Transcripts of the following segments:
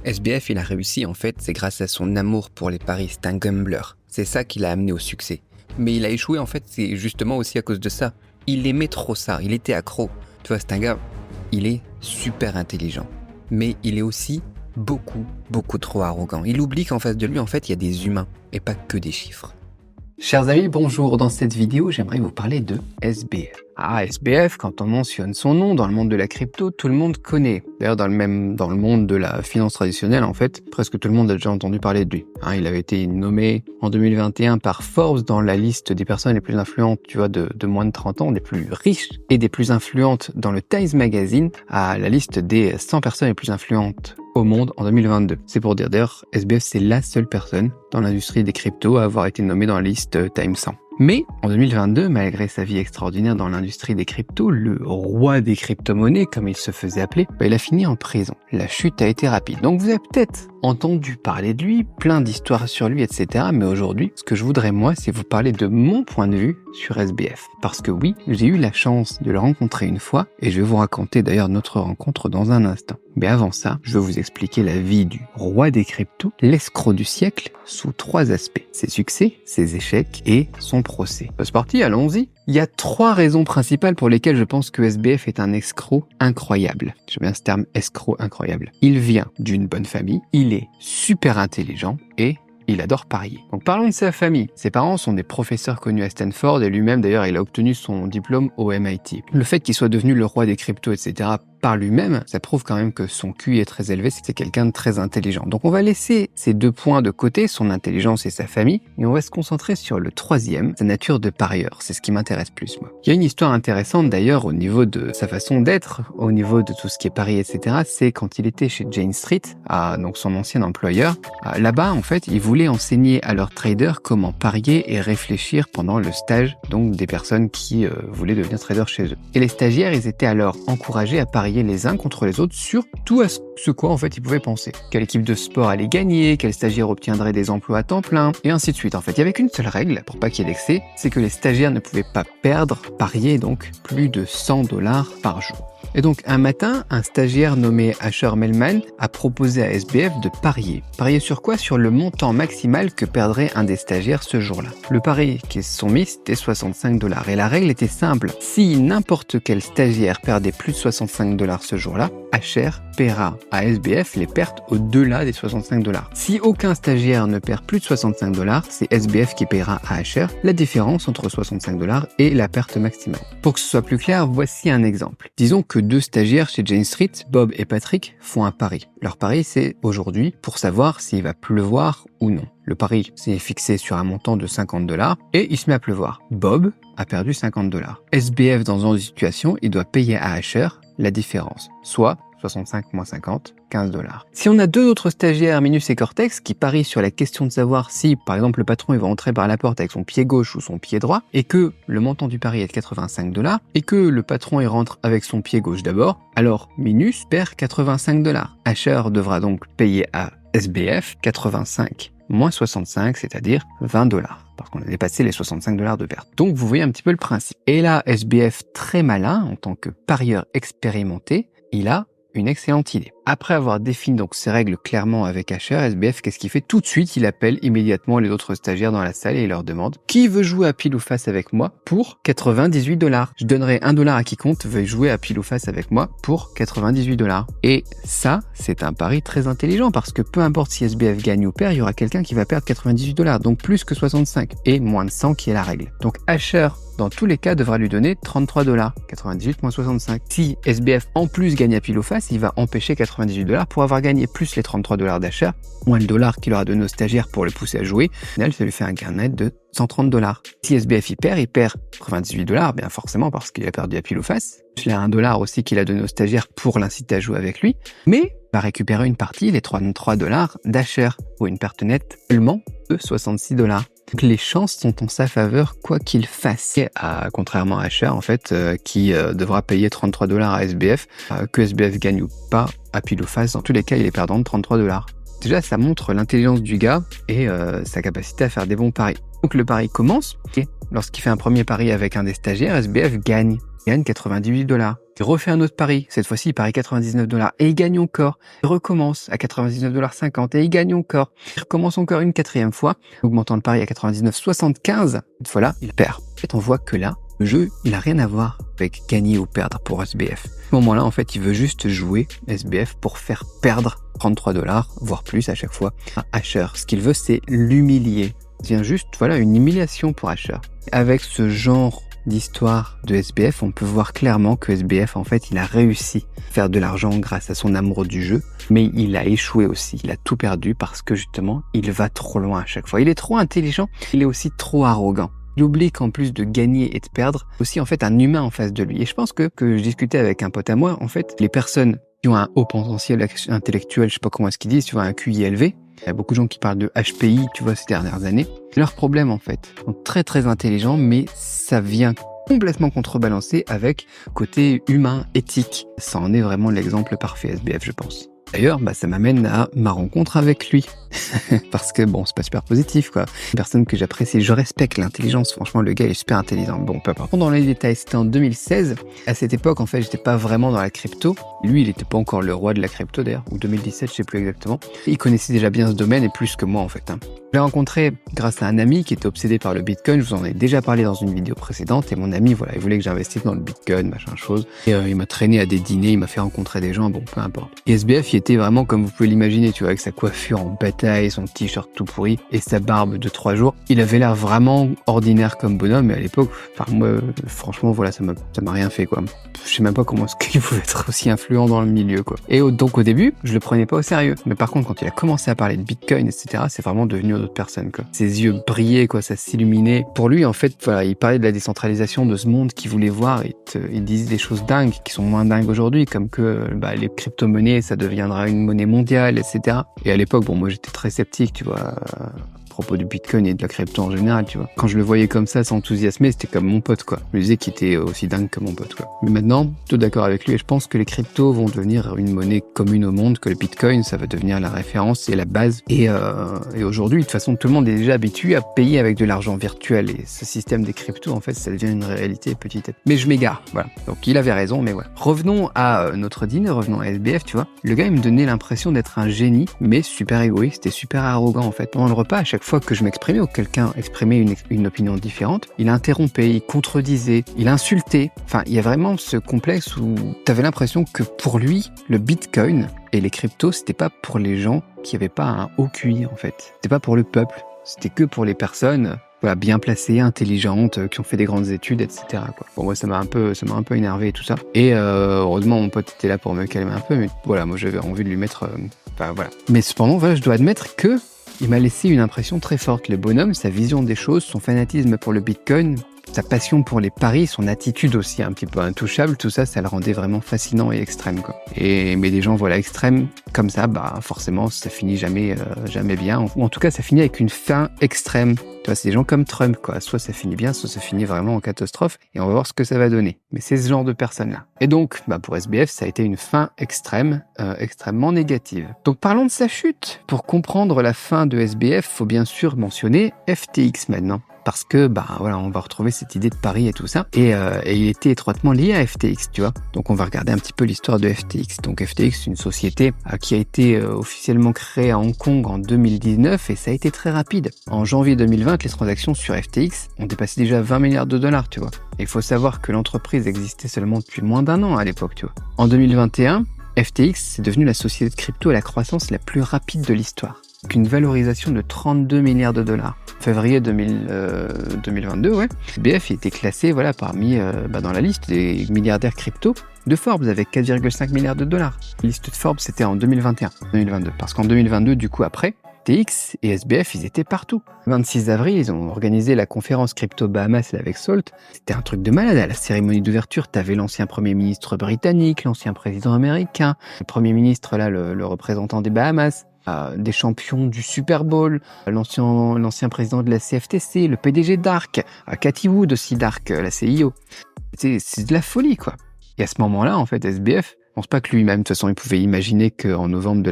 SBF, il a réussi en fait, c'est grâce à son amour pour les paris, c'est un gambler. C'est ça qui l'a amené au succès. Mais il a échoué en fait, c'est justement aussi à cause de ça. Il aimait trop ça, il était accro. Tu vois, c'est un gars, il est super intelligent. Mais il est aussi beaucoup trop arrogant. Il oublie qu'en face de lui, en fait, il y a des humains et pas que des chiffres. Chers amis, bonjour. Dans cette vidéo, j'aimerais vous parler de SBF. SBF, quand on mentionne son nom dans le monde de la crypto, tout le monde connaît. D'ailleurs, dans le monde de la finance traditionnelle, en fait, presque tout le monde a déjà entendu parler de lui. Il avait été nommé en 2021 par Forbes dans la liste des personnes les plus influentes, tu vois, de moins de 30 ans, des plus riches et des plus influentes dans le Times Magazine, à la liste des 100 personnes les plus influentes au monde en 2022. C'est pour dire d'ailleurs, SBF c'est la seule personne dans l'industrie des cryptos à avoir été nommée dans la liste Time 100. Mais en 2022, malgré sa vie extraordinaire dans l'industrie des cryptos, le roi des crypto-monnaies, comme il se faisait appeler, il a fini en prison. La chute a été rapide. Donc vous avez peut-être entendu parler de lui, plein d'histoires sur lui, etc. Mais aujourd'hui, ce que je voudrais moi, c'est vous parler de mon point de vue sur SBF. Parce que oui, j'ai eu la chance de le rencontrer une fois, et je vais vous raconter d'ailleurs notre rencontre dans un instant. Mais avant ça, je vais vous expliquer la vie du roi des cryptos, l'escroc du siècle, sous 3 aspects. Ses succès, ses échecs et son procès. C'est parti, allons-y. Il y a 3 raisons principales pour lesquelles je pense que SBF est un escroc incroyable. J'aime bien ce terme, escroc incroyable. Il vient d'une bonne famille, il est super intelligent et il adore parier. Donc parlons de sa famille. Ses parents sont des professeurs connus à Stanford et lui-même d'ailleurs il a obtenu son diplôme au MIT. Le fait qu'il soit devenu le roi des cryptos, etc. par lui-même, ça prouve quand même que son QI est très élevé, c'est quelqu'un de très intelligent. Donc on va laisser ces 2 points de côté, son intelligence et sa famille, et on va se concentrer sur le 3e, sa nature de parieur. C'est ce qui m'intéresse plus, moi. Il y a une histoire intéressante d'ailleurs au niveau de sa façon d'être, au niveau de tout ce qui est pari, etc. C'est quand il était chez Jane Street, donc son ancien employeur. Là-bas, en fait, il voulait enseigner à leurs traders comment parier et réfléchir pendant le stage, donc des personnes qui voulaient devenir traders chez eux. Et les stagiaires, ils étaient alors encouragés à parier les uns contre les autres sur tout à ce quoi en fait ils pouvaient penser. Quelle équipe de sport allait gagner, quel stagiaire obtiendrait des emplois à temps plein, et ainsi de suite. En fait, il y avait qu'une seule règle pour pas qu'il y ait d'excès, c'est que les stagiaires ne pouvaient pas parier donc plus de $100 par jour. Et donc un matin, un stagiaire nommé Asher Melman a proposé à SBF de parier. Parier sur quoi? Sur le montant maximal que perdrait un des stagiaires ce jour-là. Le pari qu'ils se sont mis, c'était $65. Et la règle était simple. Si n'importe quel stagiaire perdait plus de $65 ce jour-là, Asher paiera à SBF les pertes au-delà des $65. Si aucun stagiaire ne perd plus de $65, c'est SBF qui paiera à Asher la différence entre $65 et la perte maximale. Pour que ce soit plus clair, voici un exemple. Disons que 2 stagiaires chez Jane Street, Bob et Patrick, font un pari. Leur pari, c'est aujourd'hui pour savoir s'il va pleuvoir ou non. Le pari s'est fixé sur un montant de $50 et il se met à pleuvoir. Bob a perdu $50. SBF, dans ce genre de situation, il doit payer à Asher la différence, soit 65 moins 50, $15. Si on a 2 autres stagiaires, Minus et Cortex, qui parient sur la question de savoir si, par exemple, le patron il va entrer par la porte avec son pied gauche ou son pied droit, et que le montant du pari est de $85, et que le patron il rentre avec son pied gauche d'abord, alors Minus perd $85. Asher devra donc payer à SBF 85 moins 65, c'est-à-dire $20. Parce qu'on a dépassé les $65 de perte. Donc vous voyez un petit peu le principe. Et là, SBF, très malin, en tant que parieur expérimenté, il a une excellente idée. Après avoir défini donc ces règles clairement avec Asher, SBF, qu'est-ce qu'il fait? Tout de suite, il appelle immédiatement les autres stagiaires dans la salle et il leur demande « Qui veut jouer à pile ou face avec moi pour $98 ? Je donnerai $1 à quiconque veuille jouer à pile ou face avec moi pour $98. » Et ça, c'est un pari très intelligent parce que peu importe si SBF gagne ou perd, il y aura quelqu'un qui va perdre $98, donc plus que 65 et moins de 100 qui est la règle. Donc Asher, dans tous les cas, devra lui donner $33, 98 moins 65. Si SBF en plus gagne à pile ou face, il va empêcher $98 pour avoir gagné plus les $33 d'Asher, moins le dollar qu'il aura donné aux stagiaires pour le pousser à jouer. Au final, ça lui fait un gain net de $130. Si SBF il perd $98, bien forcément parce qu'il a perdu à pile ou face. Il y a $1 aussi qu'il a donné aux stagiaires pour l'inciter à jouer avec lui, mais va récupérer une partie, les $33 d'Asher, pour une perte nette seulement de $66. Donc les chances sont en sa faveur quoi qu'il fasse. Et, contrairement à Asher en fait, qui devra payer $33 à SBF, que SBF gagne ou pas à pile ou face, dans tous les cas il est perdant de $33. Déjà ça montre l'intelligence du gars et sa capacité à faire des bons paris. Donc le pari commence et lorsqu'il fait un premier pari avec un des stagiaires, SBF gagne $98. Il refait un autre pari. Cette fois-ci, il parie $99 et il gagne encore. Il recommence à $99,50 et il gagne encore. Il recommence encore une quatrième fois, augmentant le pari à 99,75. Cette fois-là, il perd. En fait, on voit que là, le jeu, il a rien à voir avec gagner ou perdre pour SBF. À ce moment-là, en fait, il veut juste jouer SBF pour faire perdre $33, voire plus à chaque fois, à Asher. Ce qu'il veut, c'est l'humilier. C'est juste, voilà, une humiliation pour Asher. Avec ce genre d'histoire de SBF, on peut voir clairement que SBF, en fait, il a réussi à faire de l'argent grâce à son amour du jeu, mais il a échoué aussi. Il a tout perdu parce que, justement, il va trop loin à chaque fois. Il est trop intelligent, il est aussi trop arrogant. Il oublie qu'en plus de gagner et de perdre, aussi en fait un humain en face de lui. Et je pense que je discutais avec un pote à moi, en fait, les personnes qui ont un haut potentiel intellectuel, je sais pas comment est-ce qu'ils disent, tu vois, un QI élevé, il y a beaucoup de gens qui parlent de HPI, tu vois, ces dernières années. Leur problème, en fait, ils sont très très intelligents, mais ça vient complètement contrebalancer avec côté humain, éthique. Ça en est vraiment l'exemple parfait SBF, je pense. D'ailleurs, ça m'amène à ma rencontre avec lui. Parce que bon, c'est pas super positif, quoi. Une personne que j'apprécie, je respecte l'intelligence. Franchement, le gars est super intelligent. Bon, peu importe. Dans les détails, c'était en 2016. À cette époque, en fait, j'étais pas vraiment dans la crypto. Lui, il était pas encore le roi de la crypto, d'ailleurs. Ou 2017, je sais plus exactement. Il connaissait déjà bien ce domaine et plus que moi, en fait. Je l'ai rencontré grâce à un ami qui était obsédé par le Bitcoin. Je vous en ai déjà parlé dans une vidéo précédente. Et mon ami, voilà, il voulait que j'investisse dans le Bitcoin, machin chose. Et il m'a traîné à des dîners, il m'a fait rencontrer des gens. Bon, peu importe. Et SBF, il était vraiment comme vous pouvez l'imaginer, tu vois, avec sa coiffure en bataille, son t-shirt tout pourri et sa barbe de 3 jours. Il avait l'air vraiment ordinaire comme bonhomme. Et à l'époque, enfin, moi, franchement, voilà, ça m'a rien fait, quoi. Je sais même pas comment est-ce qu'il pouvait être aussi influent dans le milieu, quoi. Et donc, au début, je le prenais pas au sérieux. Mais par contre, quand il a commencé à parler de Bitcoin, etc., c'est vraiment devenu d'autres personnes, quoi. Ses yeux brillaient, quoi, ça s'illuminait. Pour lui, en fait, voilà, il parlait de la décentralisation de ce monde qu'il voulait voir. Il disait des choses dingues qui sont moins dingues aujourd'hui, comme que les crypto-monnaies, ça deviendra une monnaie mondiale, etc. Et à l'époque, bon, moi, j'étais très sceptique, tu vois, à propos du Bitcoin et de la crypto en général, tu vois. Quand je le voyais comme ça, s'enthousiasmer, c'était comme mon pote, quoi. Je me disais qu'il était aussi dingue que mon pote, quoi. Mais maintenant, tout d'accord avec lui, et je pense que les cryptos vont devenir une monnaie commune au monde, que le Bitcoin, ça va devenir la référence et la base. Et aujourd'hui, de toute façon, tout le monde est déjà habitué à payer avec de l'argent virtuel. Et ce système des cryptos, en fait, ça devient une réalité petit à petit. Mais je m'égare, voilà. Donc il avait raison, mais voilà. Revenons à notre dîner, revenons à SBF, tu vois. Le gars, il me donnait l'impression d'être un génie, mais super égoïste et super arrogant, en fait. Pendant le repas, à chaque fois que je m'exprimais ou que quelqu'un exprimait une opinion différente, il interrompait, il contredisait, il insultait. Enfin, il y a vraiment ce complexe où t'avais l'impression que pour lui, le Bitcoin et les cryptos, c'était pas pour les gens qui avaient pas un haut QI, en fait. C'était pas pour le peuple. C'était que pour les personnes, voilà, bien placées, intelligentes, qui ont fait des grandes études, etc., quoi. Bon, moi, ça m'a un peu énervé et tout ça. Et heureusement, mon pote était là pour me calmer un peu, mais voilà, moi, j'avais envie de lui mettre, enfin, voilà. Mais cependant, voilà, je dois admettre que il m'a laissé une impression très forte. Le bonhomme, sa vision des choses, son fanatisme pour le Bitcoin, sa passion pour les paris, son attitude aussi un petit peu intouchable, tout ça, ça le rendait vraiment fascinant et extrême, quoi. Mais des gens, voilà, extrêmes comme ça, forcément, ça finit jamais bien. Ou en tout cas, ça finit avec une fin extrême. Tu vois, c'est des gens comme Trump, quoi. Soit ça finit bien, soit ça finit vraiment en catastrophe. Et on va voir ce que ça va donner. Mais c'est ce genre de personnes-là. Et donc, pour SBF, ça a été une fin extrême, extrêmement négative. Donc, parlons de sa chute. Pour comprendre la fin de SBF, faut bien sûr mentionner FTX maintenant. Parce que, voilà, on va retrouver cette idée de pari et tout ça. Et il était étroitement lié à FTX, tu vois. Donc, on va regarder un petit peu l'histoire de FTX. Donc, FTX, c'est une société qui a été officiellement créée à Hong Kong en 2019 et ça a été très rapide. En janvier 2020, les transactions sur FTX ont dépassé déjà 20 milliards de dollars, tu vois. Et il faut savoir que l'entreprise existait seulement depuis moins d'1 an à l'époque, tu vois. En 2021, FTX, c'est devenu la société de crypto à la croissance la plus rapide de l'histoire. Avec une valorisation de 32 milliards de dollars. Février 2022, ouais. SBF était classé, voilà, parmi, dans la liste des milliardaires crypto de Forbes avec 4,5 milliards de dollars. La liste de Forbes, c'était en 2021, 2022. Parce qu'en 2022, du coup, après, FTX et SBF, ils étaient partout. Le 26 avril, ils ont organisé la conférence Crypto Bahamas avec Salt. C'était un truc de malade. À la cérémonie d'ouverture, t'avais l'ancien premier ministre britannique, l'ancien président américain, le premier ministre, là, le représentant des Bahamas, des champions du Super Bowl, l'ancien président de la CFTC, le PDG d'Ark, Cathie Wood aussi d'Ark, la CIO. C'est de la folie, quoi. Et à ce moment-là, en fait, SBF, je pense pas que lui-même, de toute façon, il pouvait imaginer qu'en novembre de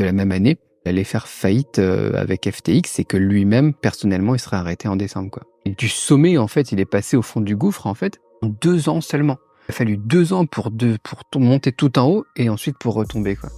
la même année, il allait faire faillite avec FTX et que lui-même, personnellement, il serait arrêté en décembre, quoi. Et du sommet, en fait, il est passé au fond du gouffre, en fait, en 2 ans seulement. Il a fallu 2 ans pour monter tout en haut et ensuite pour retomber, quoi.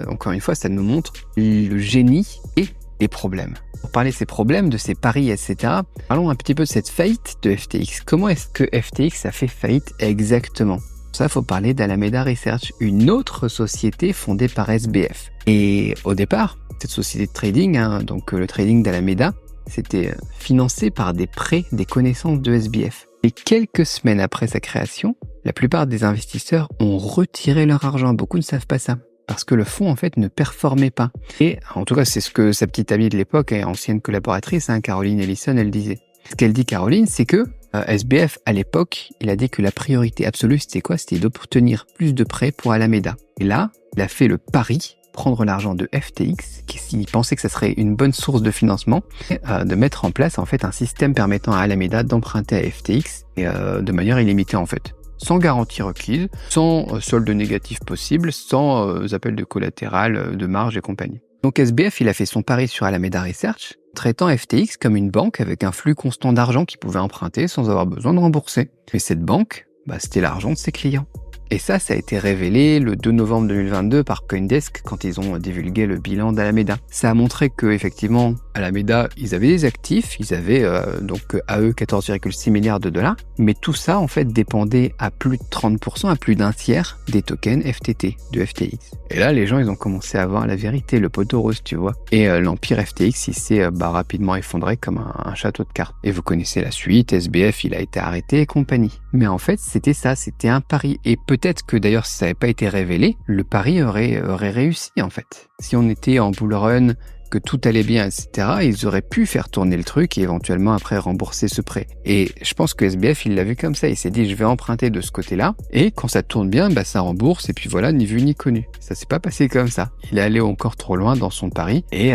Encore une fois, ça nous montre le génie et les problèmes. Pour parler de ces problèmes, de ces paris, etc., parlons un petit peu de cette faillite de FTX. Comment est-ce que FTX a fait faillite exactement ? Pour ça, il faut parler d'Alameda Research, une autre société fondée par SBF. Et au départ, cette société de trading, donc le trading d'Alameda, c'était financé par des prêts, des connaissances de SBF. Et quelques semaines après sa création, la plupart des investisseurs ont retiré leur argent. Beaucoup ne savent pas ça. Parce que le fonds, en fait, ne performait pas. Et en tout cas, c'est ce que sa petite amie de l'époque, et ancienne collaboratrice, Caroline Ellison, elle disait. Ce qu'elle dit, Caroline, c'est que SBF, à l'époque, il a dit que la priorité absolue, c'était quoi ? C'était d'obtenir plus de prêts pour Alameda. Et là, il a fait le pari, prendre l'argent de FTX, qui pensait que ça serait une bonne source de financement, de mettre en place, en fait, un système permettant à Alameda d'emprunter à FTX, et de manière illimitée, en fait. Sans garantie requise, sans solde négatif possible, sans appel de collatéral, de marge et compagnie. Donc SBF, il a fait son pari sur Alameda Research, traitant FTX comme une banque avec un flux constant d'argent qu'il pouvait emprunter sans avoir besoin de rembourser. Mais cette banque, c'était l'argent de ses clients. Et ça a été révélé le 2 novembre 2022 par CoinDesk quand ils ont divulgué le bilan d'Alameda. Ça a montré que effectivement, Alameda, ils avaient des actifs, ils avaient donc à eux 14,6 milliards de dollars, mais tout ça en fait dépendait à plus de 30%, à plus d'un tiers des tokens FTT de FTX. Et là, les gens, ils ont commencé à voir la vérité, le poteau rose, tu vois. Et l'empire FTX, il s'est rapidement effondré comme un château de cartes. Et vous connaissez la suite, SBF, il a été arrêté et compagnie. Mais en fait, c'était ça, c'était un pari. Et peut-être que d'ailleurs, si ça n'avait pas été révélé, le pari aurait réussi en fait. Si on était en bull run, que tout allait bien, etc., ils auraient pu faire tourner le truc et éventuellement après rembourser ce prêt. Et je pense que SBF, il l'a vu comme ça. Il s'est dit, je vais emprunter de ce côté-là. Et quand ça tourne bien, ça rembourse. Et puis voilà, ni vu ni connu. Ça s'est pas passé comme ça. Il est allé encore trop loin dans son pari et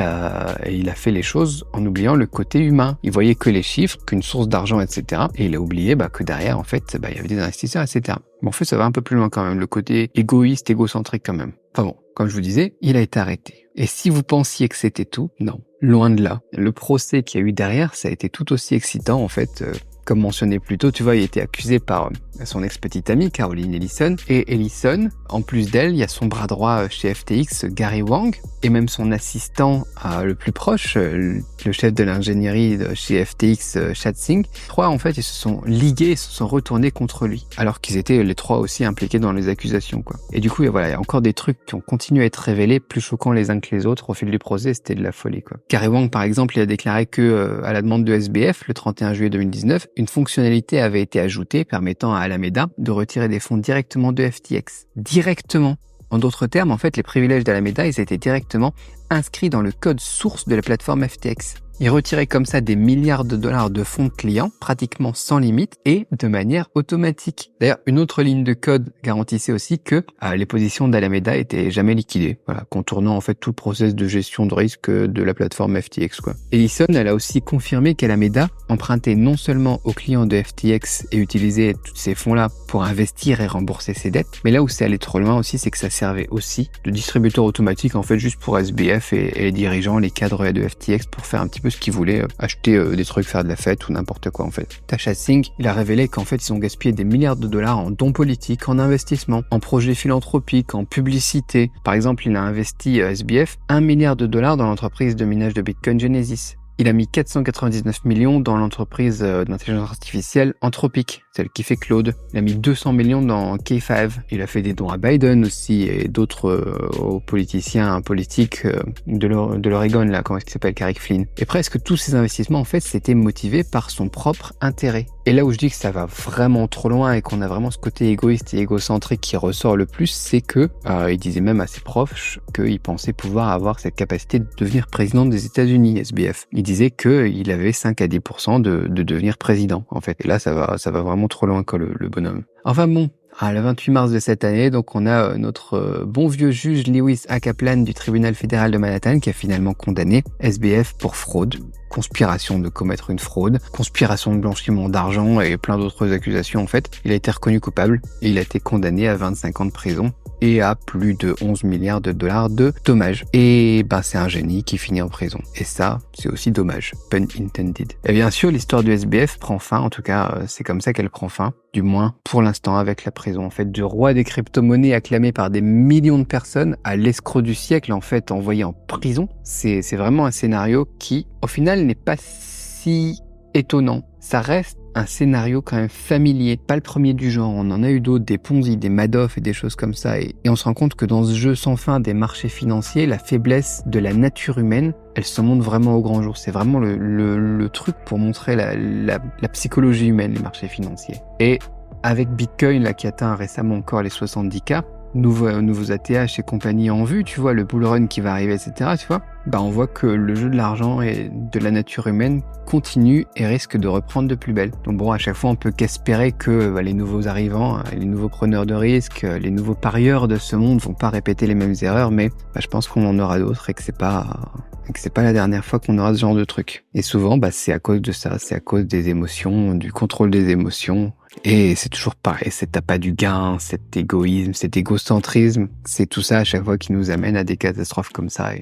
il a fait les choses en oubliant le côté humain. Il voyait que les chiffres, qu'une source d'argent, etc. Et il a oublié que derrière, en fait, il y avait des investisseurs, etc. Mais en fait, ça va un peu plus loin quand même. Le côté égoïste, égocentrique quand même. Enfin bon, comme je vous disais, il a été arrêté. Et si vous pensiez que c'était tout, non, loin de là. Le procès qu'il y a eu derrière, ça a été tout aussi excitant en fait. Comme mentionné plus tôt, tu vois, il a été accusé par son ex-petite amie, Caroline Ellison. Et Ellison, en plus d'elle, il y a son bras droit chez FTX, Gary Wang, et même son assistant le plus proche, le chef de l'ingénierie chez FTX, Chad Singh. Les trois, en fait, ils se sont ligués et se sont retournés contre lui, alors qu'ils étaient les trois aussi impliqués dans les accusations, quoi. Et du coup, voilà, il y a encore des trucs qui ont continué à être révélés, plus choquants les uns que les autres au fil du procès, c'était de la folie, quoi. Gary Wang, par exemple, il a déclaré que, à la demande de SBF, le 31 juillet 2019, une fonctionnalité avait été ajoutée permettant à Alameda de retirer des fonds directement de FTX. Directement. En d'autres termes, en fait, les privilèges d'Alameda, ils étaient directement inscrits dans le code source de la plateforme FTX. Ils retiraient comme ça des milliards de dollars de fonds clients, pratiquement sans limite et de manière automatique. D'ailleurs, une autre ligne de code garantissait aussi que les positions d'Alameda étaient jamais liquidées, voilà, contournant en fait tout le process de gestion de risque de la plateforme FTX, quoi. Ellison, elle a aussi confirmé qu'Alameda empruntait non seulement aux clients de FTX et utilisait tous ces fonds-là pour investir et rembourser ses dettes, mais là où c'est allé trop loin aussi, c'est que ça servait aussi de distributeur automatique en fait juste pour SBF et les dirigeants, les cadres de FTX pour faire un petit peu ce qu'ils voulaient, acheter des trucs, faire de la fête ou n'importe quoi en fait. Chad Singh, il a révélé qu'en fait ils ont gaspillé des milliards de dollars en dons politiques, en investissements, en projets philanthropiques, en publicité. Par exemple, il a investi SBF 1 milliard de dollars dans l'entreprise de minage de Bitcoin Genesis. Il a mis 499 millions dans l'entreprise d'intelligence artificielle Anthropic, celle qui fait Claude. Il a mis 200 millions dans K5. Il a fait des dons à Biden aussi et d'autres aux politiciens politiques de l'Oregon, là, comment est-ce qu'il s'appelle, Carrick Flynn. Et presque tous ces investissements, en fait, c'était motivé par son propre intérêt. Et là où je dis que ça va vraiment trop loin et qu'on a vraiment ce côté égoïste et égocentrique qui ressort le plus, c'est que, il disait même à ses proches qu'il pensait pouvoir avoir cette capacité de devenir président des États-Unis, SBF. Il disait qu'il avait 5 à 10% de devenir président, en fait. Et là, ça va vraiment trop loin, quoi, le bonhomme. Enfin bon, le 28 mars de cette année, donc on a notre bon vieux juge Lewis A. Kaplan du tribunal fédéral de Manhattan qui a finalement condamné SBF pour fraude, conspiration de commettre une fraude, conspiration de blanchiment d'argent et plein d'autres accusations en fait. Il a été reconnu coupable et il a été condamné à 25 ans de prison et à plus de 11 milliards de dollars de dommages. Et ben c'est un génie qui finit en prison. Et ça, c'est aussi dommage, pun intended. Et bien sûr, l'histoire du SBF prend fin, en tout cas c'est comme ça qu'elle prend fin, du moins pour l'instant avec la prison. En fait, du roi des crypto-monnaies acclamé par des millions de personnes à l'escroc du siècle, en fait, envoyé en prison. C'est vraiment un scénario qui, au final, n'est pas si étonnant. Ça reste un scénario quand même familier, pas le premier du genre. On en a eu d'autres, des Ponzi, des Madoff et des choses comme ça. Et on se rend compte que dans ce jeu sans fin des marchés financiers, la faiblesse de la nature humaine, elle se montre vraiment au grand jour. C'est vraiment le truc pour montrer la psychologie humaine, les marchés financiers. Et avec Bitcoin, là, qui atteint récemment encore les 70K, nouveaux ATH et compagnie en vue, tu vois, le bull run qui va arriver, etc., tu vois, bah on voit que le jeu de l'argent et de la nature humaine continue et risque de reprendre de plus belle. Donc bon, à chaque fois, on peut qu'espérer que les nouveaux arrivants, les nouveaux preneurs de risques, les nouveaux parieurs de ce monde vont pas répéter les mêmes erreurs, mais je pense qu'on en aura d'autres et que c'est pas la dernière fois qu'on aura ce genre de truc. Et souvent, c'est à cause de ça, c'est à cause des émotions, du contrôle des émotions. Et c'est toujours pareil, cet appât du gain, cet égoïsme, cet égocentrisme, c'est tout ça à chaque fois qui nous amène à des catastrophes comme ça.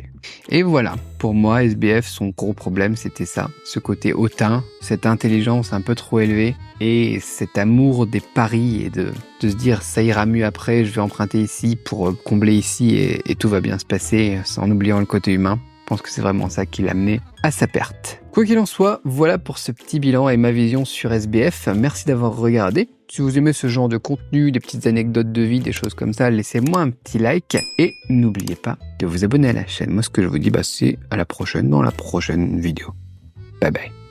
Et voilà, pour moi, SBF, son gros problème, c'était ça, ce côté hautain, cette intelligence un peu trop élevée et cet amour des paris et de se dire ça ira mieux après, je vais emprunter ici pour combler ici et tout va bien se passer, en oubliant le côté humain. Je pense que c'est vraiment ça qui l'a amené à sa perte. Quoi qu'il en soit, voilà pour ce petit bilan et ma vision sur SBF. Merci d'avoir regardé. Si vous aimez ce genre de contenu, des petites anecdotes de vie, des choses comme ça, laissez-moi un petit like et n'oubliez pas de vous abonner à la chaîne. Moi, ce que je vous dis, c'est à la prochaine dans la prochaine vidéo. Bye bye.